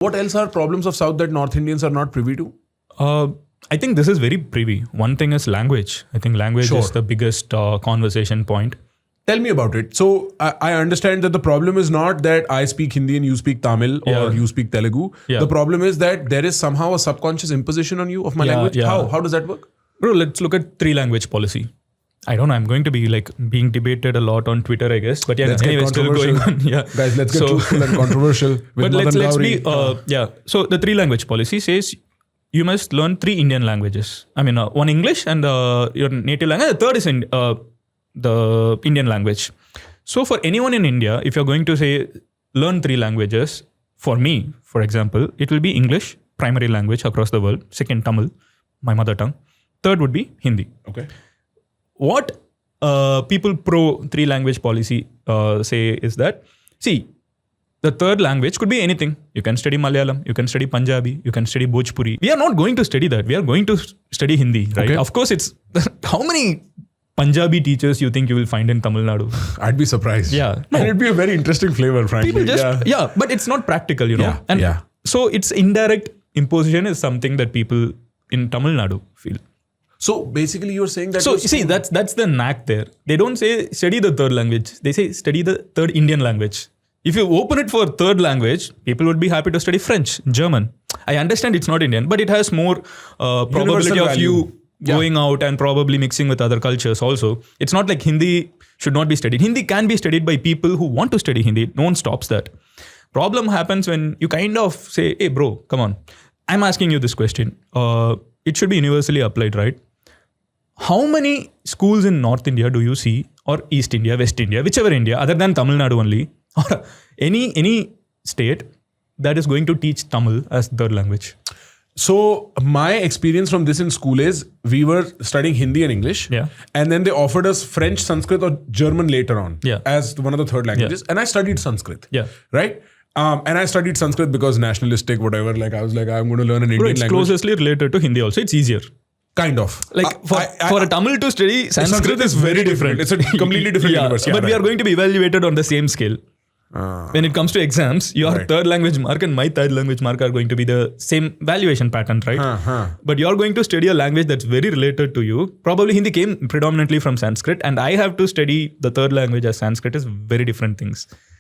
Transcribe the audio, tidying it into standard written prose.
What else are problems of South that North Indians are not privy to? I think this is very privy. One thing is language. I think language Sure. is the biggest conversation point. Tell me about it. So I understand that the problem is not that I speak Hindi and you speak Tamil or Yeah. you speak Telugu. Yeah. The problem is that there is somehow a subconscious imposition on you of my Yeah, language. yeah. How does that work? Bro, let's look at 3-language policy. I don't know. I'm going to be like being debated a lot on Twitter, I guess. But yeah, Let's get anyway, still going on. Yeah. Guys, let's get truthful and controversial with But Madan let's Gowri. be So the 3-language policy says you must learn 3 Indian languages. I mean, one English and your native language. The third is the Indian language. So for anyone in India, if you're going to say learn 3 languages, for me, for example, it will be English, primary language across the world. Second, Tamil, my mother tongue. Third would be Hindi. Okay. What people pro 3-language policy say is that, see, the third language could be anything. You can study Malayalam, you can study Punjabi, you can study Bhojpuri. We are not going to study that. We are going to study Hindi, right? Okay. Of course, it's how many Punjabi teachers you think you will find in Tamil Nadu? I'd be surprised. Yeah. And it'd be a very interesting flavor, frankly. People just, but it's not practical, you know. Yeah, And yeah. so it's indirect imposition is something that people in Tamil Nadu feel. So basically you're saying that... So you see, that's the knack there. They don't say study the third language. They say study the third Indian language. If you open it for third language, people would be happy to study French, German. I understand it's not Indian, but it has more probability of value. you going out and probably mixing with other cultures also. It's not like Hindi should not be studied. Hindi can be studied by people who want to study Hindi. No one stops that. Problem happens when you kind of say, hey bro, come on. I'm asking you this question. It should be universally applied, right? How many schools in North India do you see, or East India, West India, whichever India, other than Tamil Nadu only, or any state that is going to teach Tamil as third language? So my experience from this in school is we were studying Hindi and English. Yeah. And then they offered us French, Sanskrit or German later on Yeah. as one of the third languages. And I studied Sanskrit. Yeah. Right? And I studied Sanskrit because nationalistic, whatever. Like I was like, I'm going to learn an Bro, Indian it's language. closely related to Hindi also. It's easier. Kind of. Like for a Tamil to study, Sanskrit is very different. It's a completely different universe. Yeah, but we are going to be evaluated on the same scale. When it comes to exams, your Right. third language mark and my third language mark are going to be the same valuation pattern, right? But you're going to study a language that's very related to you. Probably Hindi came predominantly from Sanskrit, and I have to study the third language as Sanskrit is very different things.